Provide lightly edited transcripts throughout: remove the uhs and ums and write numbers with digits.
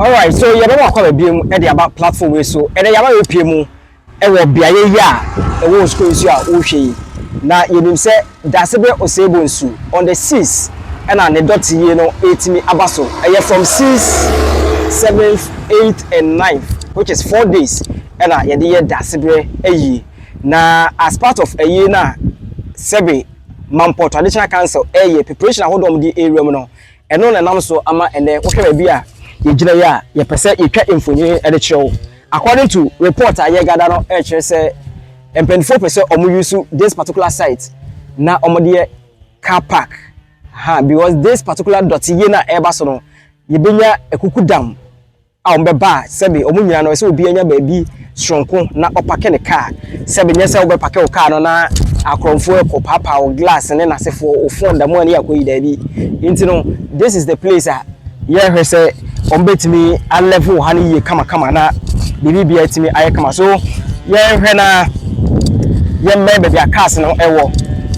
Alright, so you don't want to be about platform so and then you pay mu e wo biaye ya e wo school isu a wo hwe na yenim se dasebe osebo nsu on the 6th and na Dotiyie no 8 abaso from 6th 7th 8th and 9th which is 4 days and na ye de dasebe eyi na as part of eyi na sebe Mampo Traditional Council preparation hold on the area no eno na nam so ama ene wo hwe ba bia ye gina ya ye pese ye twa mfonye e de chew according to report I gather no e kire se empenfo pese omo use this particular site na omo de car park because this particular Dotiyie na eba so no ye benya ekuku dam a ombe ba sebe omo nyina no se obi anya ba bi stronko na opake ne car sebe nyese obe pake o car no na akromfo e ko papa o glass ne na sefo o phone da mo ani akoyi da bi nti no this is the place yeah say ombetimi a level hani ye kama na bibi bia timi aye kama so yeah na yeah member their cars no ewo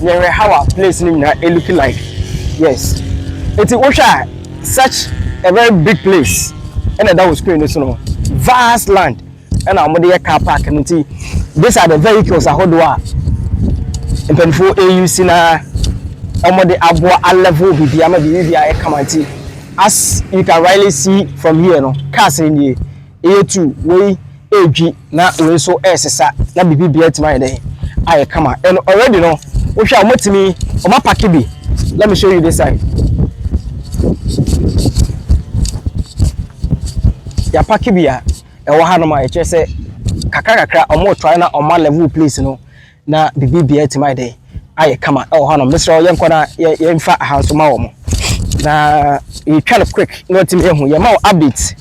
yeah how our place ni na look like yes it's such a very big place and that was screen so no vast land and our mother car park and these are the vehicles ahodoa empenfo AUC na omode abo a level bibia ma bibi aye kama nti as you can rightly see from here no cars in here A2 we AG na we so esesa na bibi bia tima dey aye kama and already no wo hwa omotimi oma park bi let me show you this side ya park bi ya e wo ha no ma e che se kakakakra omo try na oma level place no na bibi bia tima dey aye kama e wo ha no Mr. Yenko na ye mfa house ma wo mo na you try to quick not to me your mouth update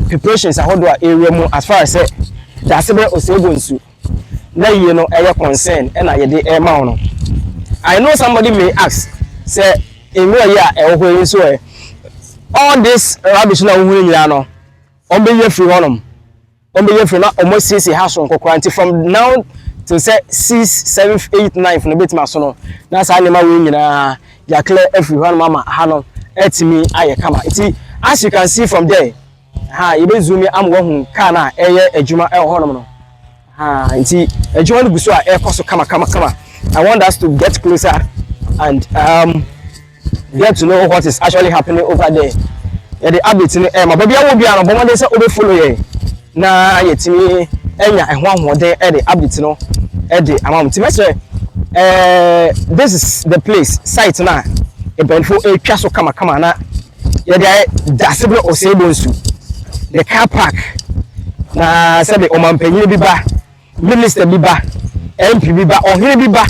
preparations ahodo area mu as far as say dasebe osebo nsu na you know air concern and I dey air ma no I know somebody may ask say enwe ya e ho so all this rubbish na hu nyira no ombeye free honum ombeye free na almost see house on kokranti from now to say 6th 7th 8th 9th no betima so no na sa nema we nyira ya clear everyone mama hano etimi aye kama iti as you can see from there you be zoom am wo hu car na eye adwuma e ho no iti adwuma no guso a e koso kama I want us to get closer and get to know what is actually happening over there the update ni ma baby awo bia no bomo dey say obe follow ye na yetimi enya ehwo ahode the update no the amount this is the place site na ebenfo etwa so kama na ye dey dasebe osebo nsu the car park na sabe omampanyin bi ba minister bi ba MP bi ba ohire bi ba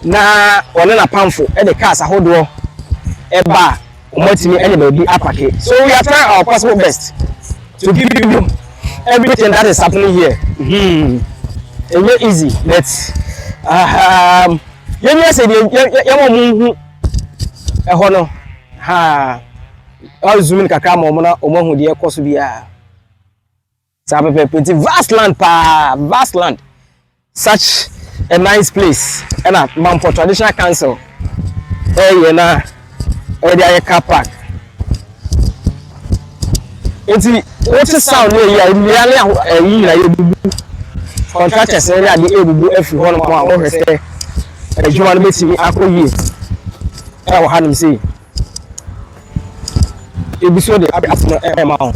na one na pamfo the cars ahodo eba omotimi ene ba bi apake so we are trying our possible best to give you everything that is happening here it's not easy but you say you no all zoom in kakra mo na omohu de ekoso bia sabe plenty vast land such a nice place and Mampo Traditional Council na area car park enti what sound here really na yebubu contractors na dey ebubu every one of our own say ejuma no betimi akoyie e wo hanum say ebiso de atno ma on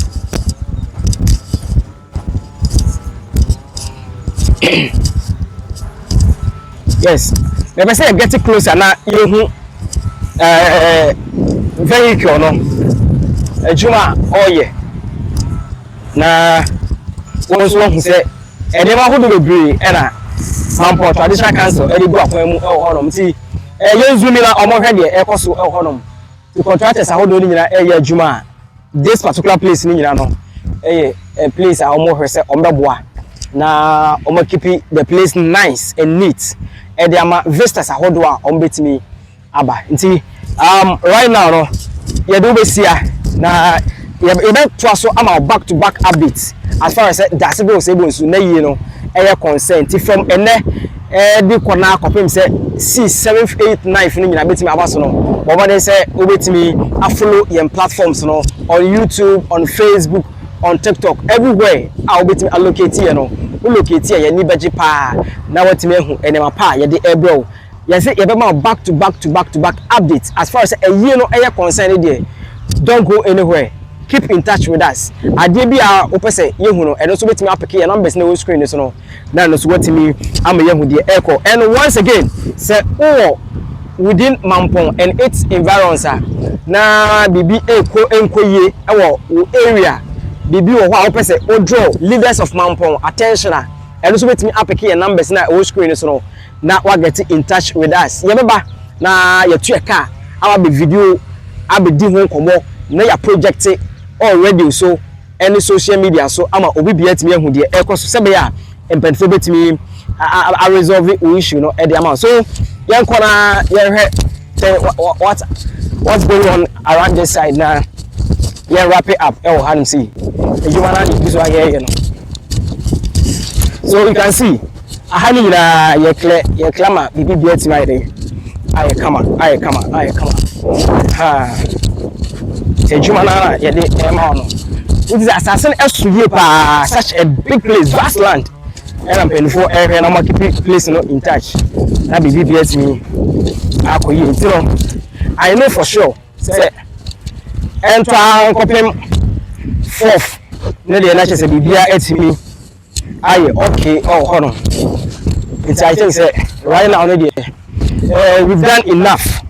yes never say get closer na you hu vehicle no ejuma oye na won so hu say ene ma hodo bebre na Mampo Traditional Council eri bu akwan mu honom ti yenzumi na omo hwe de ekoso honom the contractors ahodo ni nyina adwuma this particular place ni nyina no a place a omo hwe se ombeboa na omo keep the place nice and neat dey ama visitors ahodo a ombetimi aba nti right now no ye do be sia na ye be to so ama back to back updates as far as dasebe osebo nsu na yi no concern from ene di kona kopem say 6 7 8 9 no nyina betimi abaso no bobo dey say obetimi follow your platforms no on YouTube, on Facebook, on TikTok, everywhere. I obetimi allocate here no locate here ni beji pa na watimi ehu enema pa ye de ebro ye say ye be ma back to back updates as far as a year no eye concern there. Don't go anywhere. Keep in touch with us. Ade bia opese yehu no eno so betimi apeke your numbers na screen so no na no so watimi am yehu de echo. And once again say within Mampong and its environs na bibi enkoye ewo area bibi wo ho opese o draw leaders of Mampong attention eno so betimi apeke your numbers na screen so no na wa get in touch with us. Ye beba na ye tu eka our be video abedi ho komo na ya project already so any social media so ama obi bia timi ehu de ekoso sebe ya empenfo betimi a resolve issue no e de ama so yen kona yen what's going on around this side now. Yen wrap it up hanim see ejuma na ni biso here you know. So you can see ahani na ye clamor bibi bia timi ide aye kama ha ejuma na ye de ema no. It is assassin esuye pa such a big place, vast land. And I'm paying for every and I'm keeping place no in touch. That be BBS me. I know for sure. Say enter copy fourth. No the nature say BBS at me. Aye, okay, oh hold on. It's I think say right now no we've done enough.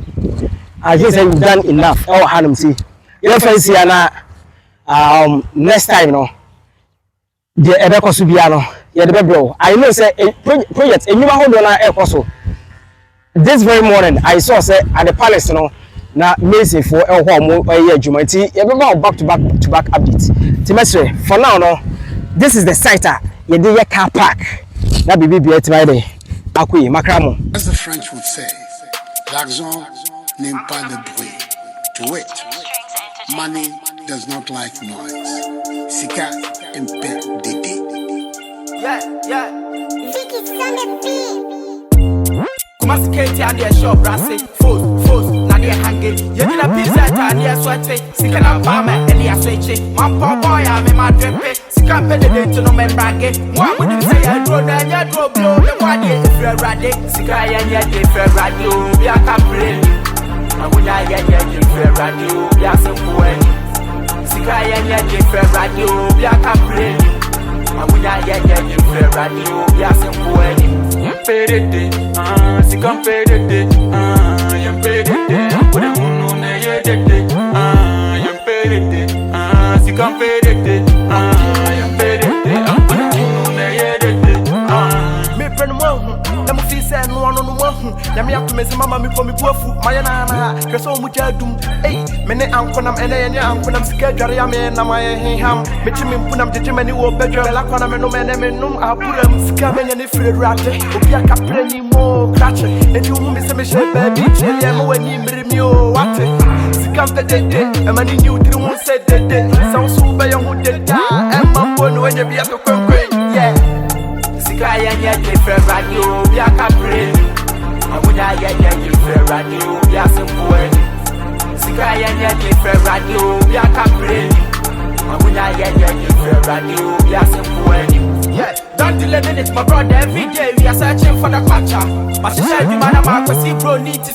I just say we've done enough. Oh Hanum see. You fancy na next time no the ebekoso bia no ye de bebro. I know say project enyuma hodo na ekoso. This very morning I saw say at the palace no na mezi for elho mo ye adwuma ti ye be back to back updates. Ti mesre for now no this is the site ye de ye car park na bibi bia ti mai de akoyi makramo. As the French would say, l'argent n'aime pas le bruit. To it, money does not like noise. Sika impe dede. Yeah. Vicky Kumasi Kenti and their shop brassy. Foes, na they hanging. You did a pizza and they sweaty. Sika na palmer and they are switching. Mampo boy, I'm in my drippy. Sika pedal to no men bragging. What would you say? I draw down your draw blow. The one day if you're ready. Sika and your day for radio. We are capable. I would not get your for radio. We are some way. Sika and your day for radio. We are capable. I would not get your for radio. We are some way. Pede, Sika pede, yam pede, put it on the yede, yam pede, Sika pede, yam pede, put it on the yede. Me friend mo, let me see say no one on one. Let me have to miss mama me for me bofu. My na, keso mu jadum. Hey, me ne ankonam ene ankonam sika dware ya me na my ham. Me chimi mpunam jeje mani wo bedro. La kona me no me num apuram sika me ne free rate. Obi aka preni mo krache. Enti hu me se me she baby chele mo wani miri mi o wate. Sika pedede, e mani ni utiri won se dede. Sa so be yo hu dede. E mambo no enye bia to kwenkwen. Yeah. Sika ya different radio, we are capable. I would not get different radio, we are simple. Sika ya different radio, we are capable. I would not get different radio, we are simple. Yeah, don't delay minutes, my brother. Every day we are searching for the culture. But she said, "You man, I'm a bro need to."